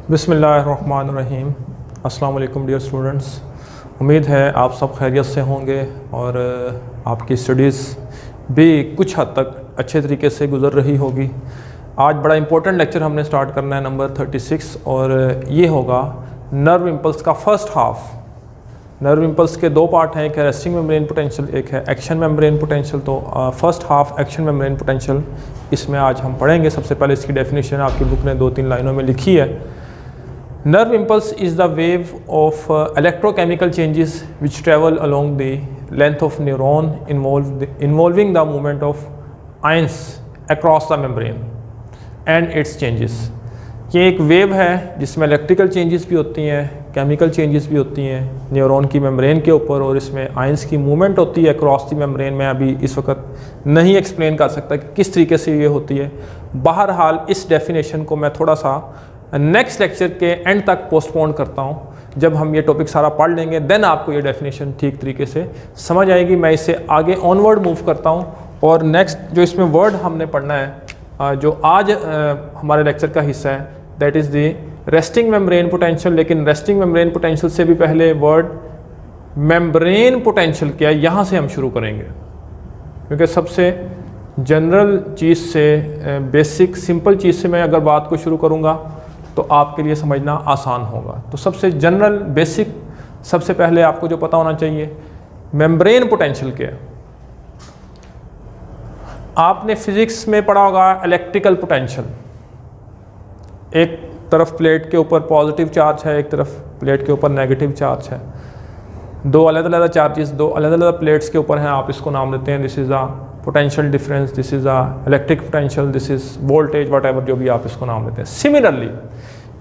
बिस्मिल्लाहिर्रहमानिर्रहीम। अस्सलाम वालेकुम डियर स्टूडेंट्स। उम्मीद है आप सब खैरियत से होंगे और आपकी स्टडीज़ भी कुछ हद तक अच्छे तरीके से गुज़र रही होगी। आज बड़ा इंपॉर्टेंट लेक्चर हमने स्टार्ट करना है नंबर 36 और ये होगा नर्व इम्पल्स का फ़र्स्ट हाफ़। नर्व इम्पल्स के दो पार्ट हैं, एक है रेस्टिंग मेम्ब्रेन पोटेंशियल, एक है एक्शन मेम्ब्रेन पोटेंशियल। तो first half action membrane potential इसमें आज हम पढ़ेंगे। सबसे पहले इसकी डेफिनेशन आपकी बुक ने 2-3 लाइनों में लिखी है। Nerve impulse is the wave of electrochemical changes which travel along the length of neuron involving the movement of ions across the membrane and it's changes. ये एक वेव है जिसमें इलेक्ट्रिकल चेंजेस भी होती हैं, केमिकल चेंजेस भी होती हैं न्यूरॉन की मेम्ब्रेन के ऊपर, और इसमें आयंस की मूवमेंट होती है क्रॉस द मेम्ब्रेन। में अभी इस वक्त नहीं एक्सप्लेन कर सकता कि किस तरीके से ये होती है। बहरहाल इस डेफिनेशन को मैं थोड़ा सा नेक्स्ट लेक्चर के एंड तक पोस्टपोन करता हूँ। जब हम ये टॉपिक सारा पढ़ लेंगे देन आपको ये डेफिनेशन ठीक तरीके से समझ आएगी। मैं इसे आगे ऑनवर्ड मूव करता हूँ और नेक्स्ट जो इसमें वर्ड हमने पढ़ना है जो आज हमारे लेक्चर का हिस्सा है, that is the resting membrane potential. लेकिन रेस्टिंग मेम्ब्रेन पोटेंशियल से भी पहले वर्ड मेम्ब्रेन पोटेंशियल क्या है, यहाँ से हम शुरू करेंगे, क्योंकि सबसे जनरल चीज़ से, बेसिक सिंपल चीज़ से मैं अगर बात को शुरू करूँगा तो आपके लिए समझना आसान होगा। तो सबसे जनरल बेसिक सबसे पहले आपको जो पता होना चाहिए, मेम्ब्रेन पोटेंशियल क्या है। आपने फिज़िक्स में पढ़ा होगा इलेक्ट्रिकल पोटेंशियल। एक तरफ प्लेट के ऊपर पॉजिटिव चार्ज है, एक तरफ प्लेट के ऊपर नेगेटिव चार्ज है। दो अलग अलग चार्जेस दो अलग अलग प्लेट्स के ऊपर हैं। आप इसको नाम देते हैं this is a potential difference, this is a electric potential, this is voltage, what ever जो भी आप इसको नाम देते हैं। सिमिलरली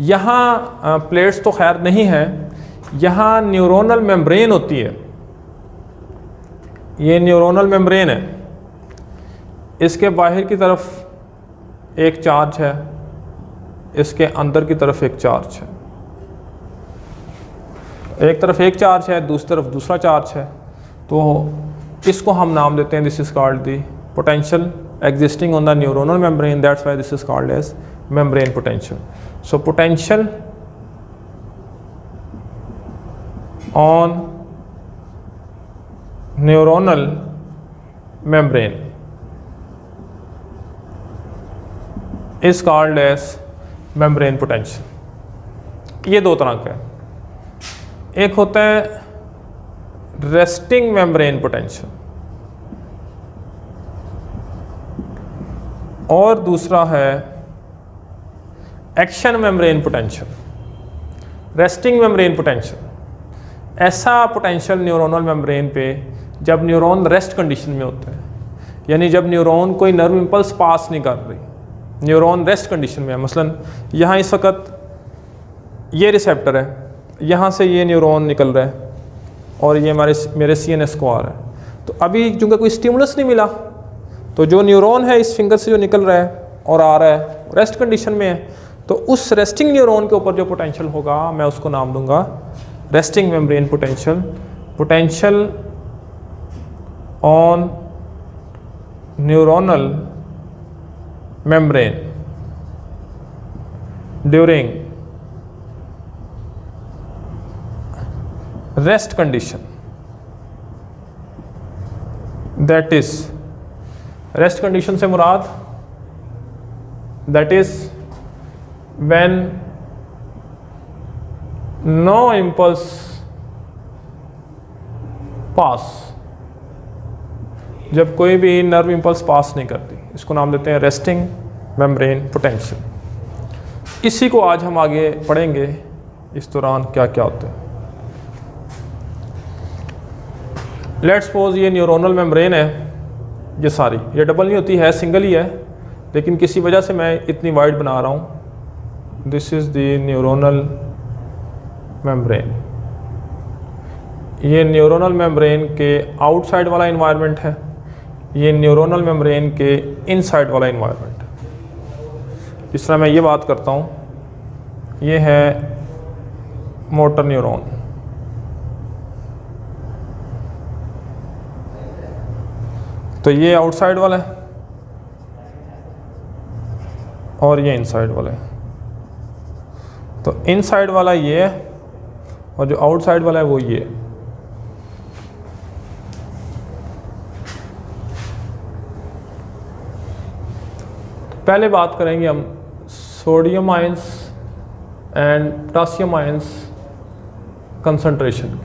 यहाँ प्लेट्स तो खैर नहीं है, यहाँ न्यूरोनल मेम्ब्रेन होती है। ये न्यूरोनल मेम्ब्रेन है, इसके बाहर की तरफ एक चार्ज है, इसके अंदर की तरफ एक चार्ज है। एक तरफ एक चार्ज है, दूसरी तरफ दूसरा चार्ज है। तो इसको हम नाम देते हैं this is called the potential existing on the neuronal membrane, that's why this is called as membrane potential. So potential on neuronal membrane is called as membrane potential. ये दो तरह का है, एक होता है रेस्टिंग मेम्ब्रेन पोटेंशियल और दूसरा है action membrane potential. Resting membrane potential ऐसा पोटेंशियल न्यूरोनल मेम्ब्रेन पे जब न्यूरॉन रेस्ट कंडीशन में होता है, यानी जब न्यूरॉन कोई नर्व इम्पल्स पास नहीं कर रही, न्यूरॉन रेस्ट कंडीशन में है। मसलन यहाँ इस वक्त ये रिसेप्टर है, यहाँ से ये न्यूरॉन निकल रहा है और ये मेरे CNS को आ रहा है। तो अभी चूँकि कोई स्टिमुलस नहीं मिला, तो जो न्यूरॉन है इस फिंगर से जो निकल रहा है और आ रहा है रेस्ट कंडीशन में है, तो उस रेस्टिंग न्यूरॉन के ऊपर जो पोटेंशियल होगा मैं उसको नाम दूंगा resting membrane potential. Potential on neuronal membrane during rest condition, that is rest condition से मुराद that is when no impulse pass, जब कोई भी नर्व इम्पल्स पास नहीं करती, इसको नाम देते हैं रेस्टिंग मेम्ब्रेन पोटेंशियल। इसी को आज हम आगे पढ़ेंगे, इस दौरान क्या क्या होता है। लेट्स सपोज ये न्यूरोनल मेम्ब्रेन है, ये सारी, ये डबल नहीं होती है, सिंगल ही है, लेकिन किसी वजह से मैं इतनी वाइड बना रहा हूँ। This is the neuronal membrane. ये न्यूरोनल मेम्ब्रेन के आउटसाइड वाला इन्वायरमेंट है, ये न्यूरोनल मेम्ब्रेन के इनसाइड वाला इन्वायरमेंट है। जिस तरह मैं ये बात करता हूँ, ये है मोटर न्यूरॉन, तो ये आउटसाइड वाला है और ये इनसाइड वाला है। तो इनसाइड वाला ये है और जो आउटसाइड वाला है वो ये है। पहले बात करेंगे हम sodium ions and potassium ions concentration.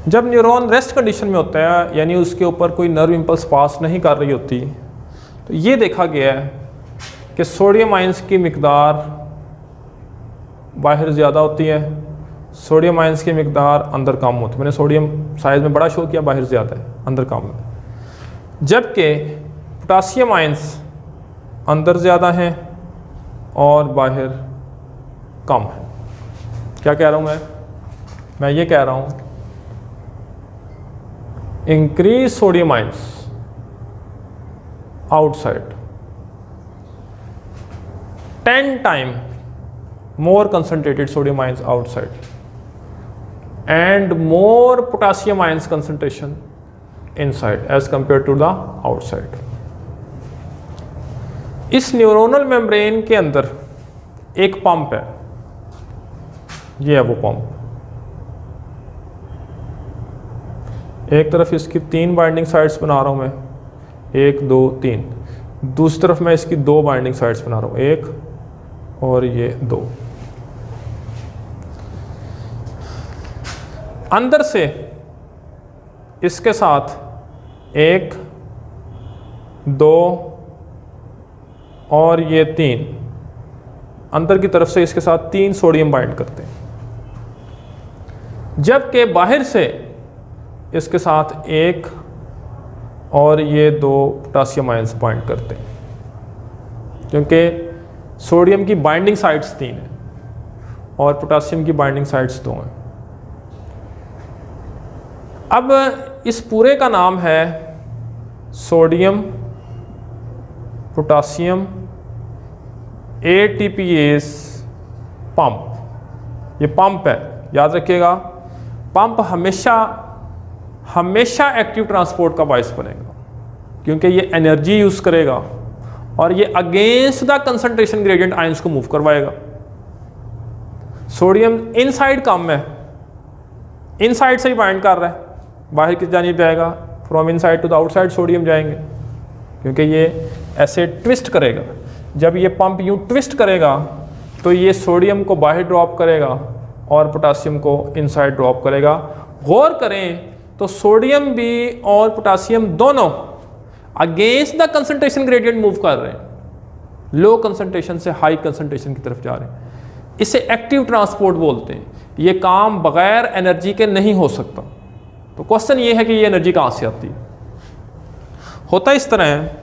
जब न्यूरॉन रेस्ट कंडीशन में होता है, यानी उसके ऊपर कोई नर्व इंपल्स पास नहीं कर रही होती, तो ये देखा गया है कि सोडियम आयंस की मिकदार बाहर ज़्यादा होती है, सोडियम आयंस की मिकदार अंदर कम होती है। मैंने सोडियम साइज में बड़ा शो किया, बाहर ज़्यादा है अंदर कम है। जबकि पोटासियम आयंस अंदर ज़्यादा हैं और बाहर कम है। क्या कह रहा हूँ मैं ये कह रहा हूँ increase sodium ions outside 10 time more concentrated sodium ions outside and more potassium ions concentration inside as compared to the outside. इस न्यूरोनल मेम्ब्रेन के अंदर एक पंप है, ये है वो पंप। एक तरफ इसकी 3 बाइंडिंग साइट्स बना रहा हूं मैं, 1 2 3। दूसरी तरफ मैं इसकी 2 बाइंडिंग साइट्स बना रहा हूं, 1 और ये 2। अंदर से इसके साथ 1 2 और ये 3, अंदर की तरफ से इसके साथ 3 सोडियम बाइंड करते हैं, जबकि बाहर से इसके साथ 1 और ये 2 पोटासियम आयंस बाइंड करते हैं, क्योंकि सोडियम की बाइंडिंग साइट्स 3 हैं और पोटासियम की बाइंडिंग साइट्स 2 हैं। अब इस पूरे का नाम है सोडियम पोटासियम ATPase पंप। ये पंप है, याद रखिएगा। पंप हमेशा एक्टिव ट्रांसपोर्ट का बायस बनेगा, क्योंकि ये एनर्जी यूज़ करेगा और ये against the concentration gradient ions को मूव करवाएगा। सोडियम इनसाइड कम है, इनसाइड से ही बाइंड कर रहा है, बाहर की जानिब जाएगा, from inside to the outside sodium जाएंगे, क्योंकि ये ऐसे ट्विस्ट करेगा। जब ये पंप यूँ ट्विस्ट करेगा तो ये सोडियम को बाहर ड्रॉप करेगा और पोटासियम को इनसाइड ड्रॉप करेगा। गौर करें तो सोडियम भी और पोटासियम दोनों against the concentration gradient move कर रहे हैं, लो कंसंट्रेशन से हाई कंसंट्रेशन की तरफ जा रहे हैं। इसे एक्टिव ट्रांसपोर्ट बोलते हैं। ये काम बगैर एनर्जी के नहीं हो सकता। तो क्वेश्चन ये है कि ये एनर्जी कहाँ से आती है। होता इस तरह है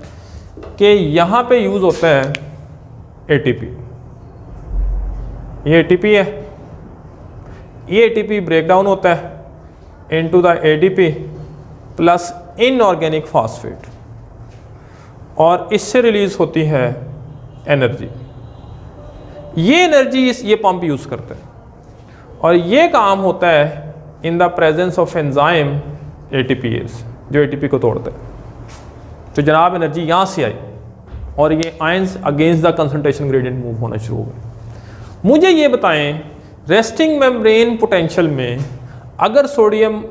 कि यहाँ पे यूज़ होता है ATP। ये ATP है, ये ATP ब्रेक डाउन होता है into the ADP plus inorganic phosphate, और इससे रिलीज होती है एनर्जी। ये एनर्जी ये पंप यूज़ करता है और ये काम होता है in the presence of enzyme ATPase, जो ATP को तोड़ता है। तो जनाब एनर्जी यहाँ से आई और ये ions against the concentration gradient move होना शुरू हो गए। मुझे ये बताएं, रेस्टिंग मेम्ब्रेन पोटेंशियल में अगर सोडियम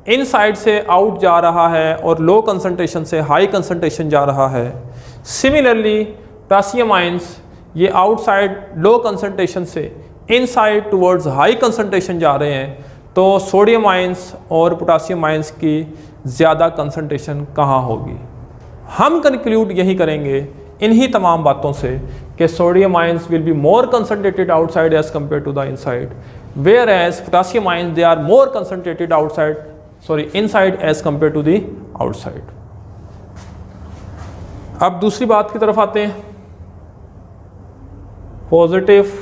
इनसाइड से आउट जा रहा है और लो कंसंट्रेशन से हाई कंसंट्रेशन जा रहा है, सिमिलरली पोटासियम आयंस ये आउटसाइड लो कंसंट्रेशन से इनसाइड टुवर्ड्स हाई कंसंट्रेशन जा रहे हैं, तो सोडियम आयंस और पोटासियम आयंस की ज़्यादा कंसंट्रेशन कहाँ होगी। हम कंक्लूड यही करेंगे इन्हीं तमाम बातों से कि sodium ions will be more concentrated outside as compared to the inside, whereas potassium ions they are more concentrated inside as compared to the outside. अब दूसरी बात की तरफ आते हैं, positive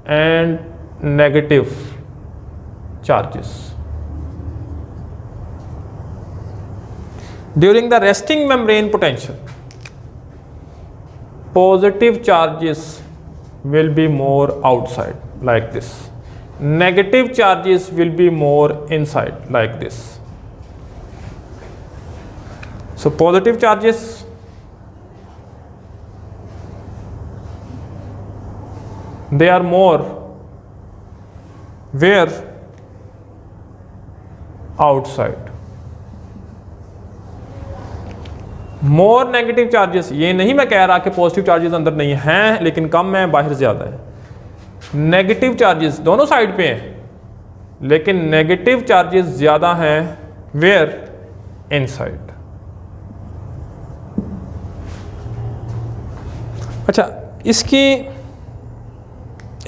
and negative charges. During the resting membrane potential, positive charges will be more outside like this, negative charges will be more inside like this. So positive charges they are more where outside. More negative charges, ये नहीं मैं कह रहा कि positive charges अंदर नहीं हैं, लेकिन कम है, बाहर ज़्यादा है। नेगेटिव चार्जेस दोनों साइड पे हैं, लेकिन नेगेटिव चार्जेस ज़्यादा हैं वेयर इनसाइड। अच्छा, इसकी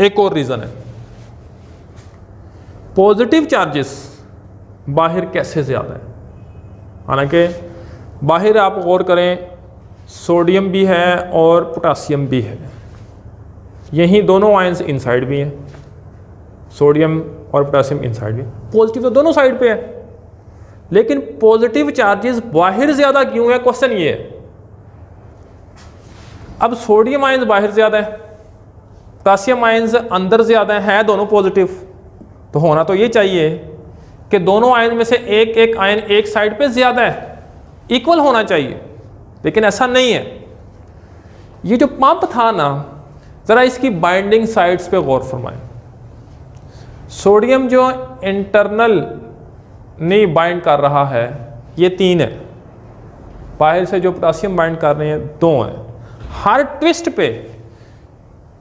एक और रीज़न है, पॉजिटिव चार्जेस बाहर कैसे ज़्यादा है। हालांकि बाहर आप गौर करें, सोडियम भी है और पोटासियम भी है, यही दोनों आयंस इनसाइड भी हैं, सोडियम और पोटासियम इनसाइड भी। पॉजिटिव तो दोनों साइड पे है, लेकिन पॉजिटिव चार्जेस बाहर ज़्यादा क्यों है, क्वेश्चन ये है। अब सोडियम आयंस बाहर ज़्यादा है, पोटासियम आयंस अंदर ज़्यादा है दोनों पॉजिटिव, तो होना तो ये चाहिए कि दोनों आयन में से एक एक आयन एक साइड पे ज़्यादा है, इक्वल होना चाहिए, लेकिन ऐसा नहीं है। ये जो पंप था ना, ज़रा इसकी बाइंडिंग साइड्स पे गौर फरमाएं। सोडियम जो इंटरनल नहीं बाइंड कर रहा है, ये 3 है, बाहर से जो पोटासियम बाइंड कर रहे हैं 2 हैं। हर ट्विस्ट पे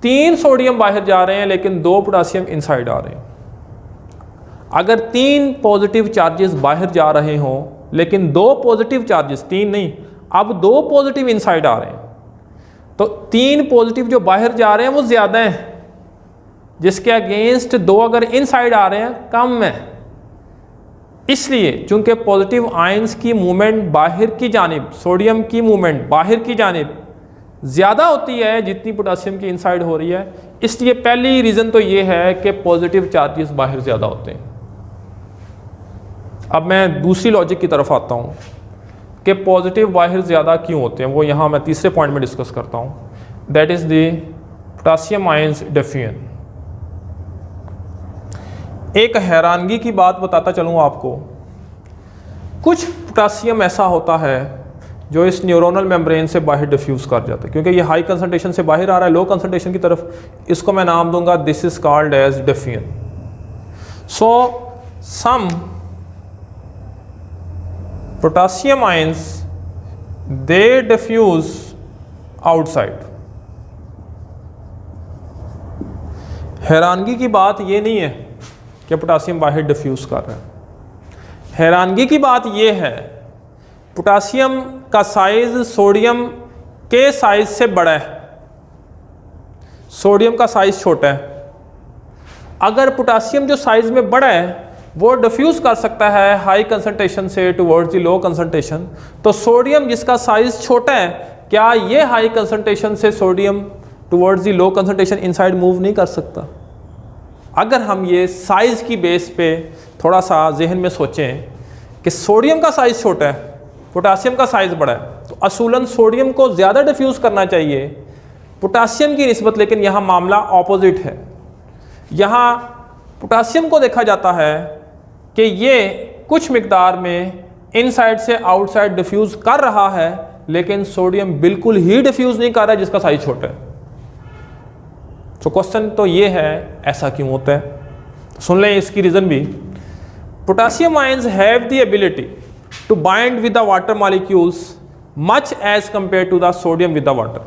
3 सोडियम बाहर जा रहे हैं, लेकिन 2 पोटासियम इनसाइड आ रहे हैं। अगर 3 पॉजिटिव चार्जेस बाहर जा रहे हों, लेकिन 2 पॉजिटिव चार्जेस, 3 नहीं, अब 2 पॉजिटिव इनसाइड आ रहे हैं, तो 3 पॉजिटिव जो बाहर जा रहे हैं वो ज़्यादा हैं, जिसके अगेंस्ट 2 अगर इनसाइड आ रहे हैं कम है। इसलिए चूंकि पॉजिटिव आयंस की मूवमेंट बाहर की जानिब, सोडियम की मूवमेंट बाहर की जानिब ज़्यादा होती है जितनी पोटासियम की इनसाइड हो रही है, इसलिए पहली रीज़न तो ये है कि पॉजिटिव चार्जेस बाहर ज़्यादा होते हैं। अब मैं दूसरी लॉजिक की तरफ आता हूँ कि पॉजिटिव बाहर ज़्यादा क्यों होते हैं, वो यहाँ मैं तीसरे पॉइंट में डिस्कस करता हूँ, that is the potassium ions diffusion. एक हैरानगी की बात बताता चलूँ आपको, कुछ पोटासियम ऐसा होता है जो इस न्यूरोनल मेम्ब्रेन से बाहर डिफ्यूज कर जाता है, क्योंकि ये हाई कंसंट्रेशन से बाहर आ रहा है लो कंसंट्रेशन की तरफ, इसको मैं नाम दूंगा this is called as diffusion. So some potassium ions they diffuse outside. हैरानगी की बात ये नहीं है कि पोटासियम बाहर डिफ्यूज कर रहा है, हैरानगी की बात ये है पोटासियम का साइज सोडियम के साइज से बड़ा है, सोडियम का साइज छोटा है। अगर पोटासियम जो साइज में बड़ा है वो डिफ्यूज कर सकता है हाई कंसंट्रेशन से टुवर्ड्स द लो कंसंट्रेशन, तो सोडियम जिसका साइज छोटा है, क्या ये हाई कंसंट्रेशन से sodium towards the low concentration inside move नहीं कर सकता? अगर हम ये साइज की बेस पे थोड़ा सा जहन में सोचें कि सोडियम का साइज छोटा है, पोटासियम का साइज बड़ा है, तो असूलन सोडियम को ज़्यादा डिफ्यूज़ करना चाहिए पोटासियम की निस्बत, लेकिन यहाँ मामला ऑपोजिट है। यहाँ पोटासियम को देखा जाता है कि ये कुछ मिकदार में इनसाइड से आउटसाइड डिफ्यूज़ कर रहा है, लेकिन सोडियम बिल्कुल ही डिफ्यूज़ नहीं कर रहा है जिसका साइज छोटा है। तो क्वेश्चन तो ये है, ऐसा क्यों होता है? तो सुन लें इसकी रीज़न भी। Potassium ions have the ability to bind with the water molecules much as compared to the sodium with the water.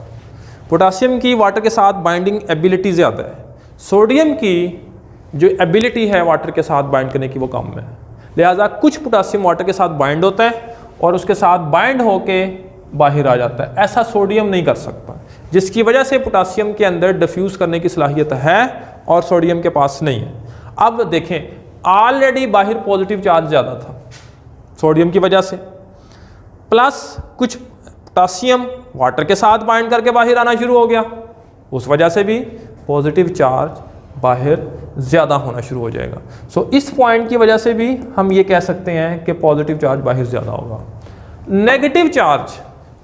Potassium की वाटर के साथ बाइंडिंग एबिलिटी ज़्यादा है, सोडियम की जो एबिलिटी है वाटर के साथ बाइंड करने की वो कम है। लिहाजा कुछ पोटासियम वाटर के साथ बाइंड होता है और उसके साथ बाइंड होके बाहर आ जाता है, ऐसा सोडियम नहीं कर सकता, जिसकी वजह से पोटासियम के अंदर डिफ्यूज़ करने की सलाहियत है और सोडियम के पास नहीं है। अब देखें, ऑलरेडी बाहर पॉजिटिव चार्ज ज़्यादा था सोडियम की वजह से, प्लस कुछ पोटासियम वाटर के साथ बाइंड करके बाहर आना शुरू हो गया, उस वजह से भी पॉजिटिव चार्ज बाहर ज़्यादा होना शुरू हो जाएगा। सो इस पॉइंट की वजह से भी हम ये कह सकते हैं कि पॉजिटिव चार्ज बाहर ज़्यादा होगा। नेगेटिव चार्ज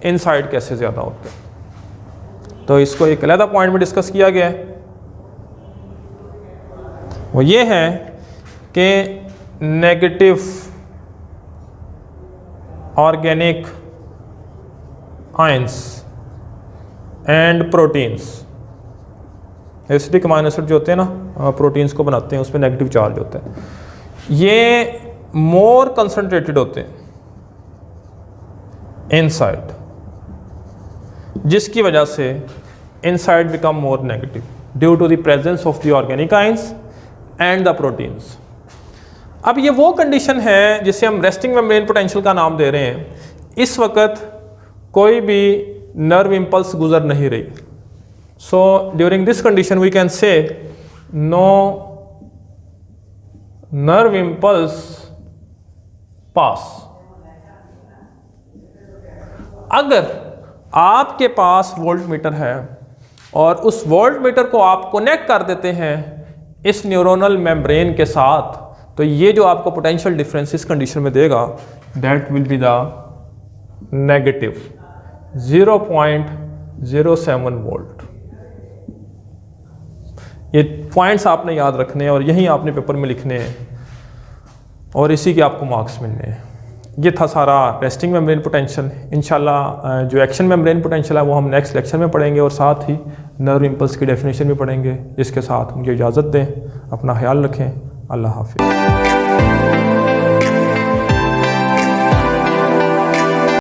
इनसाइड कैसे ज़्यादा होते हैं, तो इसको एक अलग पॉइंट में डिस्कस किया गया है। वो ये है कि negative organic ions and proteins acidic amino acid जो होते हैं ना प्रोटीन्स को बनाते हैं, उसमें नेगेटिव चार्ज होता है, ये मोर कंसंट्रेटेड होते हैं इनसाइड, जिसकी वजह से inside become more negative due to the presence of the organic ions and the proteins. अब ये वो कंडीशन है जिसे हम रेस्टिंग मेम्ब्रेन पोटेंशियल का नाम दे रहे हैं। इस वक्त कोई भी नर्व इम्पल्स गुजर नहीं रही। So during this condition we can say no nerve impulse pass. अगर आपके पास वोल्ट मीटर है और उस वोल्ट मीटर को आप कनेक्ट कर देते हैं इस न्यूरोनल मेम्ब्रेन के साथ, तो ये जो आपको पोटेंशियल डिफरेंस इस कंडीशन में देगा that will be the negative 0.07 volt. ये पॉइंट्स आपने याद रखने हैं और यही आपने पेपर में लिखने हैं और इसी के आपको मार्क्स मिलने हैं। ये था सारा रेस्टिंग मेम्ब्रेन पोटेंशियल। इंशाल्लाह जो एक्शन मेम्ब्रेन पोटेंशियल है वो हम नेक्स्ट लेक्चर में पढ़ेंगे और साथ ही नर्व इम्पल्स की डेफिनेशन भी पढ़ेंगे। इसके साथ मुझे इजाज़त दें, अपना ख्याल रखें, अल्लाह हाफिज़।